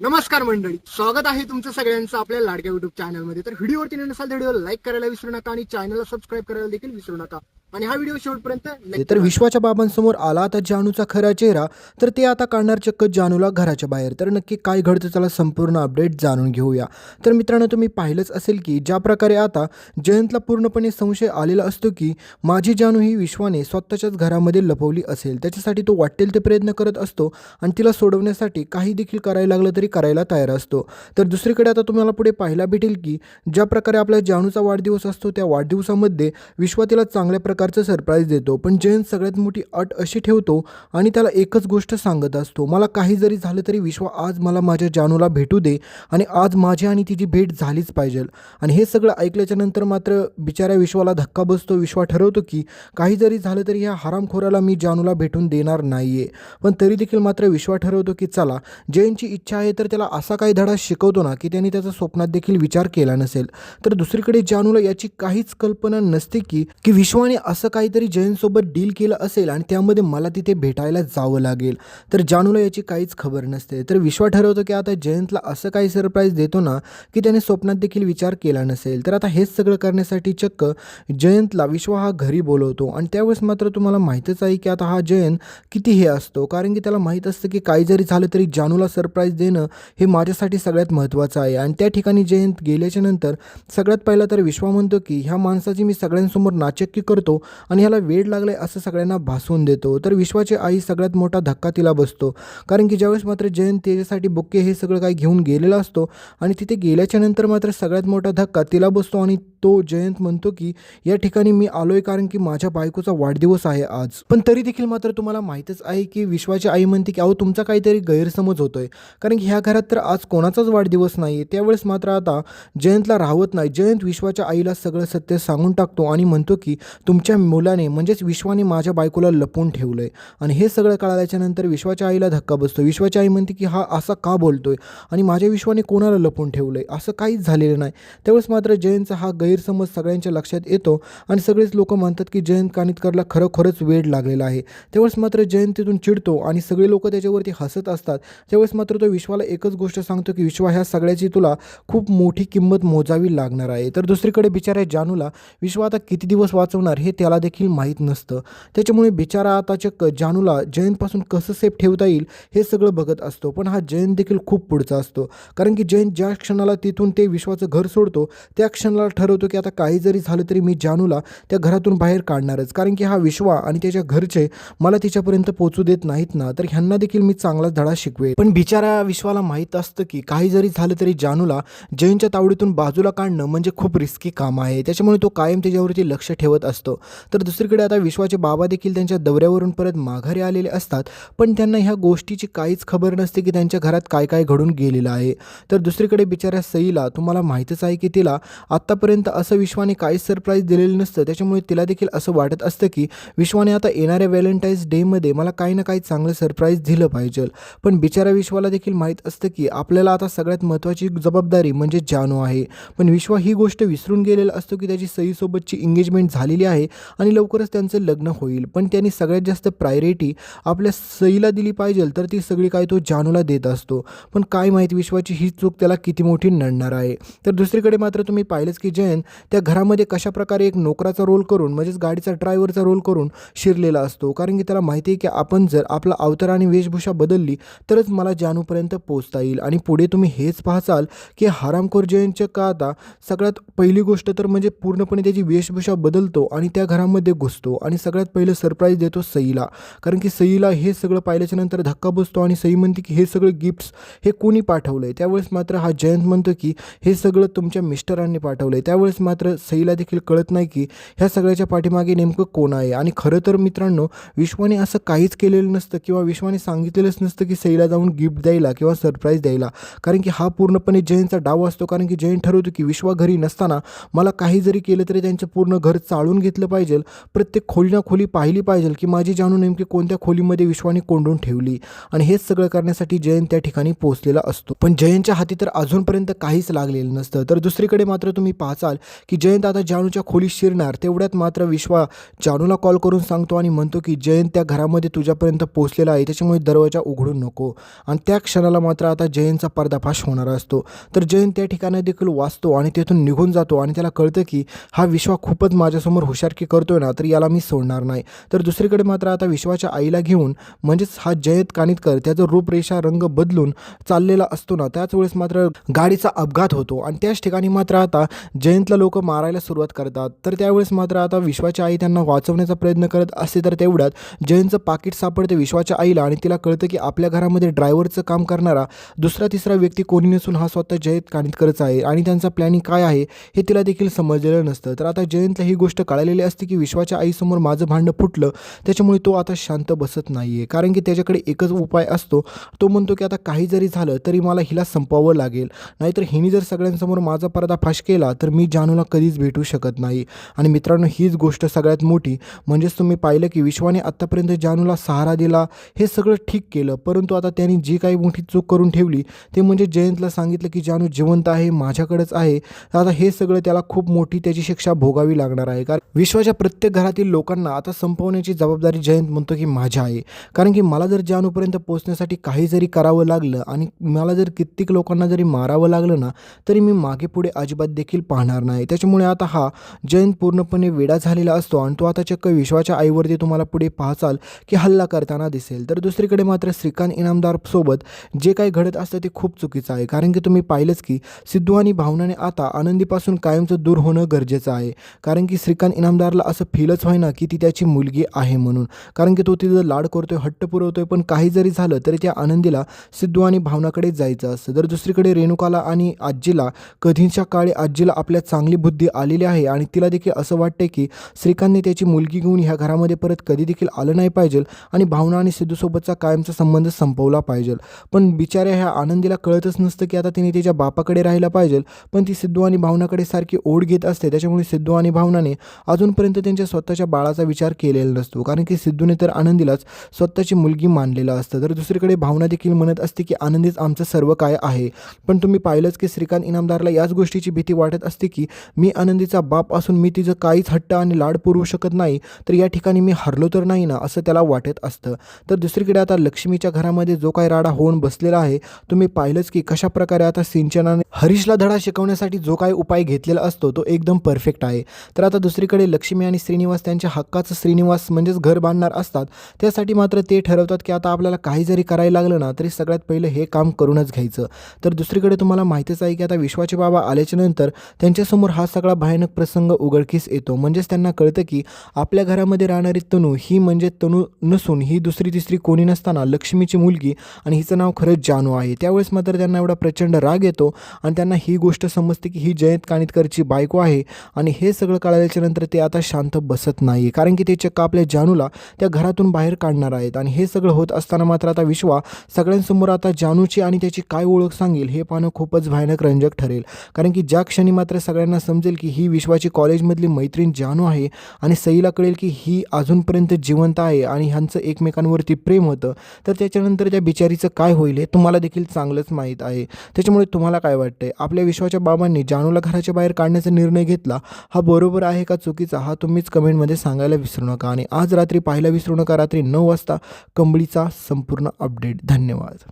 नमस्कार मंडळी, स्वागत आहे तुमचं सगळ्यांचं आपल्या लाडक्या युट्यूब चॅनलमध्ये. तर व्हिडिओवरती नसाल तर व्हिडिओला लाईक करायला विसरू नका आणि चॅनलला सबस्क्राईब करायला देखील विसरू नका. आणि हा व्हिडिओ शेवटपर्यंत नक्की तर बघा. विश्वाच्या बाबांसमोर आला आता जानूचा खरा चेहरा. तर ते आता काढणार चक्क जानूला घराच्या बाहेर. तर नक्की काय घडतं चला संपूर्ण अपडेट जाणून घेऊया. तर मित्रांनो, तुम्ही पाहिलंच असेल की ज्या प्रकारे आता जयंतला पूर्णपणे संशय आलेला असतो की माझी जानू ही विश्वाने स्वतःच्याच घरामध्ये लपवली असेल. त्याच्यासाठी तो वाटेल ते प्रयत्न करत असतो आणि तिला सोडवण्यासाठी काही देखील करायला लागलं तरी करायला तयार असतो. तर दुसरीकडे आता तुम्हाला पुढे पाहायला भेटेल की ज्या प्रकारे आपल्या जानूचा वाढदिवस असतो त्या वाढदिवसामध्ये विश्वा तिला चांगल्या प्रकारचं सरप्राईज देतो. पण जयंत सगळ्यात मोठी अट अशी ठेवतो आणि त्याला एकच गोष्ट सांगत असतो, मला काही जरी झालं तरी विश्वा आज मला माझ्या जानूला भेटू दे आणि आज माझी आणि तिची भेट झालीच पाहिजे. आणि हे सगळं ऐकल्याच्या नंतर मात्र बिचाऱ्या विश्वाला धक्का बसतो. विश्वा ठरवतो की काही जरी झालं तरी ह्या हरामखोराला मी जानूला भेटून देणार नाहीये. पण तरी देखील मात्र विश्वा ठरवतो की चला, जयंतची इच्छा आहे तर त्याला असा काही धडा शिकवतो ना की त्याने त्याचा स्वप्नात देखील विचार केला नसेल. तर दुसरीकडे जानूला याची काहीच कल्पना नसते की विश्वाने असं काहीतरी जयंतसोबत डील केलं असेल आणि त्यामध्ये मला तिथे भेटायला जावं लागेल. तर जानूला याची काहीच खबर नसते. तर विश्वा ठरवतो की आता जयंतला असं काही सरप्राईज देतो ना की त्याने स्वप्नात देखील विचार केला नसेल. तर आता हेच सगळं करण्यासाठी चक्क जयंतला विश्वा हा घरी बोलवतो. आणि त्यावेळेस मात्र तुम्हाला माहीतच आहे की आता हा जयंत किती हे असतो, कारण की त्याला माहीत असतं की काही जरी झालं तरी जानूला सरप्राईज देणं हे माझ्यासाठी सगळ्यात महत्त्वाचं आहे. आणि त्या ठिकाणी जयंत गेल्याच्या नंतर सगळ्यात पहिला तर विश्वा म्हणतो की ह्या माणसाची मी सगळ्यांसमोर नाचक्की करतो आणि ह्याला वेड लागलाय असं सगळ्यांना भासवून देतो. तर विश्वाची आई सगळ्यात मोठा धक्का तिला बसतो, कारण की ज्यावेळेस मात्र जयंत त्याच्यासाठी बुक्के हे सगळं काही घेऊन गेलेला असतो आणि तिथे गेल्याच्या नंतर मात्र सगळ्यात मोठा धक्का तिला बसतो. आणि तो जयंत म्हणतो की या ठिकाणी मी आलोय कारण की माझ्या बायकोचा वाढदिवस आहे आज. पण तरी देखील मात्र तुम्हाला माहीतच आहे की विश्वाची आई म्हणते की अहो, तुमचा काहीतरी गैरसमज होतोय, कारण की ह्या घरात तर आज कोणाचाच वाढदिवस नाही आहे. त्यावेळेस मात्र आता जयंतला राहत नाही. जयंत विश्वाच्या आईला सगळं सत्य सांगून टाकतो आणि म्हणतो की तुमच्या मुलाने म्हणजेच विश्वाने माझ्या बायकोला लपवून ठेवलंय. आणि हे सगळं कळाल्याच्या नंतर विश्वाच्या आईला धक्का बसतो. विश्वाची आई म्हणते की हा असा का बोलतोय आणि माझ्या विश्वाने कोणाला लपवून ठेवलंय, असं काहीच झालेलं नाही. त्यावेळेस मात्र जयंतचा हा गैरसमज सगळ्यांच्या लक्षात येतो आणि सगळेच लोक म्हणतात की जयंत कानिटकरला खरोखरच वेड लागलेला आहे. त्यावेळेस मात्र जयंत तिथून चिडतो आणि सगळे लोक त्याच्यावरती हसत असतात. त्यावेळेस मात्र तो विश्वाला एकच गोष्ट सांगतो की विश्वा, ह्या सगळ्याची तुला खूप मोठी किंमत मोजावी लागणार आहे. तर दुसरीकडे बिचाऱ्या जानूला विश्वा आता किती दिवस वाचवणार हे त्याला देखील माहीत नसतं. त्याच्यामुळे बिचारा आता चक्क जानूला जयंतपासून कसं सेफ ठेवता येईल हे सगळं बघत असतो. पण हा जयंत देखील खूप पुढचा असतो, कारण की जयंत ज्या क्षणाला तिथून ते विश्वाचं घर सोडतो त्या क्षणाला ठरवतो की आता काही जरी झालं तरी मी जानूला त्या घरातून बाहेर काढणारच, कारण की हा विश्वा आणि त्याच्या घरचे मला तिच्यापर्यंत पोहोचू देत नाहीत ना, तर ह्यांना देखील मी चांगलाच धडा शिकवेन. पण बिचारा विश्वाला माहीत असतं की काही जरी झालं तरी जानूला जयंतच्या तावडीतून बाजूला काढणं म्हणजे खूप रिस्की काम आहे. त्याच्यामुळे तो कायम त्याच्यावरती लक्ष ठेवत असतो. तर दुसरीकडे आता विश्वाचे बाबा देखील त्यांच्या दौऱ्यावरून परत माघारी आलेले असतात, पण त्यांना ह्या गोष्टीची काहीच खबर नसते की त्यांच्या घरात काय काय घडून गेलेलं आहे. तर दुसरीकडे बिचाऱ्या सईला तुम्हाला माहीतच आहे की तिला आत्तापर्यंत असं विश्वाने काहीच सरप्राईज दिलेलं नसतं. त्याच्यामुळे तिला देखील असं वाटत असतं की विश्वाने आता येणाऱ्या व्हॅलेंटाईन्स डेमध्ये मला काही ना काही चांगलं सरप्राईज दिलं पाहिजे. पण बिचाऱ्या विश्वाला देखील माहीत असतं की आपल्याला आता सगळ्यात महत्त्वाची जबाबदारी म्हणजे जानू आहे. पण विश्वा ही गोष्ट विसरून गेलेला असतो की त्याची सईसोबतची एंगेजमेंट झालेली आहे आणि लवकरच त्यांचं लग्न होईल. पण त्यांनी सगळ्यात जास्त प्रायोरिटी आपल्या सईला दिली पाहिजे, तर ती सगळी काय तो जानूला देत असतो. पण काय माहीत विश्वाची ही चूक त्याला किती मोठी नडणार आहे. तर दुसरीकडे मात्र तुम्ही पाहिलंच की जयंत त्या घरामध्ये कशाप्रकारे एक नोकराचा रोल करून म्हणजेच गाडीचा ड्रायव्हरचा रोल करून शिरलेला असतो, कारण की त्याला माहिती आहे की आपण जर आपला अवतार आणि वेशभूषा बदलली तरच मला जानूपर्यंत पोहोचता येईल. आणि पुढे तुम्ही हेच पाहचाल की हरामखोर जयंतच्या का आता सगळ्यात पहिली गोष्ट तर म्हणजे पूर्णपणे त्याची वेशभूषा बदलतो आणि त्या घरामध्ये घुसतो आणि सगळ्यात पहिलं सरप्राईज देतो सईला, कारण की सईला हे सगळं पाहिल्याच्या नंतर धक्का बसतो आणि सई म्हणते की हे सगळं गिफ्ट्स हे कोणी पाठवलं आहे. त्यावेळेस मात्र हा जयंत म्हणतो की हे सगळं तुमच्या मिस्टरांनी पाठवलं आहे. त्यावेळेस मात्र सईला देखील कळत नाही की ह्या सगळ्याच्या पाठीमागे नेमकं कोण आहे. आणि खरं तर मित्रांनो, विश्वाने असं काहीच केलेलं नसतं किंवा विश्वाने सांगितलेलंच नसतं की सईला जाऊन गिफ्ट द्यायला किंवा सरप्राईज द्यायला, कारण की हा पूर्णपणे जयंतचा डाव असतो. कारण की जयंत ठरवतो की विश्वा घरी नसताना मला काही जरी केलं तरी त्यांचं पूर्ण घर चाळून घेतलं पाहिजे, प्रत्येक खोली ना खोली पाहिली पाहिजे की माझी जानू नेमकी कोणत्या खोलीमध्ये विश्वाने कोंडून ठेवली. आणि हेच सगळं करण्यासाठी जयंत त्या ठिकाणी पोहोचलेला असतो. पण जयंतच्या हाती तर अजूनपर्यंत काहीच लागलेलं नसतं. तर दुसरीकडे मात्र तुम्ही पाहचाल की जयंत आता जानूच्या खोलीत शिरणार, तेवढ्यात मात्र विश्वा जानूला कॉल करून सांगतो आणि म्हणतो की जयंत त्या घरामध्ये तुझ्यापर्यंत पोहोचलेला आहे, त्याच्यामुळे दरवाजा उघडू नको. आणि त्या क्षणाला मात्र आता जयंतचा पर्दाफाश होणार असतो. तर जयंत त्या ठिकाणी देखील वाचतो आणि तेथून निघून जातो आणि त्याला कळतं की हा विश्वा खूपच माझ्यासमोर हुशारकी करतोय ना, तर याला मी सोडणार नाही. तर दुसरीकडे मात्र आता विश्वाच्या आईला घेऊन म्हणजेच हा जयंत कानिटकर त्याचं रूपरेषा रंग बदलून चाललेला असतो ना, त्याच वेळेस मात्र गाडीचा अपघात होतो आणि त्याच ठिकाणी मात्र आता जयंतला लोक मारायला सुरुवात करतात. तर त्यावेळेस मात्र आता विश्वाची आई त्यांना वाचवण्याचा प्रयत्न करत असते. तर तेवढ्यात जयंतचं पाकिट सापडते विश्वाच्या आईला आणि तिला कळतं की आपल्या घरामध्ये ड्रायव्हरचं काम करणारा दुसरा तिसरा व्यक्ती कोणी नसून हा स्वतः जयंत कानिटकरच आहे आणि त्यांचा प्लॅनिंग काय आहे हे तिला देखील समजलेलं नसतं. तर आता जयंतला ही गोष्ट कळलेली असते की विश्वाच्या आईसमोर माझं भांडं फुटलं, त्याच्यामुळे तो आता शांत बसत नाही आहे. कारण की त्याच्याकडे एकच उपाय असतो. तो म्हणतो की आता काही जरी झालं तरी मला हिला संपवावं लागेल, नाहीतर हिने जर सगळ्यांसमोर माझा पर्दाफाश केला तर मी जानूला कधीच भेटू शकत नाही. आणि मित्रांनो, हीच गोष्ट सगळ्यात मोठी. म्हणजेच तुम्ही पाहिलं की विश्वाने आत्तापर्यंत जानूला सहारा दिला, हे सगळं ठीक केलं, परंतु आता त्यांनी जी काही मोठी चूक करून ठेवली ते म्हणजे जयंतला सांगितलं की जानू जिवंत आहे, माझ्याकडेच आहे. आता हे सगळं त्याला खूप मोठी त्याची शिक्षा भोगावी लागणार आहे. कारण विश्वाच्या प्रत्येक घरातील लोकांना आता संपवण्याची जबाबदारी जयंत म्हणतो की माझ्या आहे. कारण की मला जर जानूपर्यंत पोहोचण्यासाठी काही जरी करावं लागलं आणि मला जर कित्येक लोकांना जरी मारावं लागलं ना, तरी मी मागे पुढे अजिबात देखील पाहणार नाही. त्याच्यामुळे आता हा जयंत पूर्णपणे वेडा झालेला असतो आणि तो आता चक्क विश्वाच्या आईवरती तुम्हाला पुढे पाहचाल की हल्ला करताना दिसेल. तर दुसरीकडे मात्र श्रीकांत इनामदार सोबत जे काही घडत असतं ते खूप चुकीचं आहे. कारण की तुम्ही पाहिलंच की सिद्धू आणि भावनाने आता आनंदीपासून कायमचं दूर होणं गरजेचं आहे. कारण की श्रीकांत इनामदारला असं फीलच व्हायना की ती त्याची मुलगी आहे म्हणून. कारण की तो तिचं लाड करतोय, हट्ट पुरवतोय, पण काही जरी झालं तरी त्या आनंदीला सिद्धू आणि भावनाकडे जायचं असतं. तर दुसरीकडे रेणुकाला आणि आजीला कधीच्या काळी आजीला आपल्या चांगली बुद्धी आलेली आहे आणि तिला देखील असं वाटते की श्रीकांतने त्याची मुलगी घेऊन ह्या घरामध्ये परत कधी देखील आलं नाही पाहिजे आणि भावना आणि सिद्धूसोबतचा कायमचा संबंध संपवला पाहिजे. पण बिचाऱ्या ह्या आनंदीला कळतच नसतं की आता तिने तिच्या बापाकडे राहायला पाहिजे, पण ती सिद्धू आणि भावनाकडे सारखी ओढ घेत असते. त्याच्यामुळे सिद्धू आणि भावनाने अजूनपर्यंत त्यांच्या स्वतःच्या बाळाचा विचार केलेला नसतो. कारण की सिद्धूने तर आनंदीलाच स्वतःची मुलगी मानलेलं असतं. तर दुसरीकडे भावना देखील म्हणत असते की आनंदीच आमचं सर्व काय आहे. पण तुम्ही पाहिलंच की श्रीकांत इनामदारला याच गोष्टीची भीती वाटत असते की मी आनंदीचा बाप असून मी तिचं काहीच हट्ट आणि लाड पुरवू शकत नाही, तर या ठिकाणी मी हरलो तर नाही ना, असं त्याला वाटत असतं. तर दुसरीकडे आता लक्ष्मीच्या घरामध्ये जो काही राडा होऊन बसलेला आहे, तुम्ही पाहिलंच की कशा प्रकारे आता सिंचनाने हरीशला धडा शिकवण्यासाठी जो काही उपाय घेतलेला असतो तो एकदम परफेक्ट आहे. तर आता दुसरीकडे लक्ष्मी आणि श्रीनिवास त्यांच्या हक्काचं श्रीनिवास म्हणजेच घर बांधणार असतात. त्यासाठी मात्र ते ठरवतात की आता आपल्याला काही जरी करायला लागलं ना तरी सगळ्यात पहिलं हे काम करूनच घ्यायचं. तर दुसरीकडे तुम्हाला माहितीच आहे की आता विश्वाचे बाबा आल्याच्या नंतर त्यांच्यासमोर हा सगळा भयानक प्रसंग उघडकीस येतो. म्हणजेच त्यांना कळतं की आपल्या घरामध्ये राहणारी तनू ही म्हणजे तनू नसून ही दुसरी तिसरी कोणी नसताना लक्ष्मीची मुलगी आणि हिचं नाव खरंच जानू आहे. त्यावेळेस मात्र त्यांना एवढा प्रचंड राग येतो आणि त्यांना ही गोष्ट समजते की ही जयंत कानिटकरची बायको आहे. आणि हे सगळं कळल्याच्या नंतर ते आता शांत बसत नाही, कारण की ते चक्क आपल्या जानूला त्या घरातून बाहेर काढणार आहेत. आणि हे सगळं होत असताना मात्र आता विश्वा सगळ्यांसमोर आता जानूची आणि त्याची काय ओळख सांगेल हे पाहणं खूपच भयानक रंजक ठरेल. कारण की ज्या क्षणी मात्र सगळ्यांना समजेल की ही विश्वाची कॉलेजमधली मैत्रीण जानू आहे आणि सईला कळेल की ही अजूनपर्यंत जिवंत आहे आणि ह्यांचं एकमेकांवरती प्रेम होतं, तर त्याच्यानंतर त्या बिचारीचं काय होईल हे तुम्हाला देखील चांगलंच माहीत आहे. त्याच्यामुळे तुम्हाला काय वाटतंय, आपल्या विश्वाच्या बाबांनी जानूला घराच्या बाहेर काढण्याचा निर्णय घेतला हा बरोबर आहे का चुकीचा, हा तुम्हीच कमेंटमध्ये सांगायला विसरू नका. आणि आज रात्री पाहायला विसरू नका रात्री 9 वाजता कंबळीचा संपूर्ण अपडेट. धन्यवाद.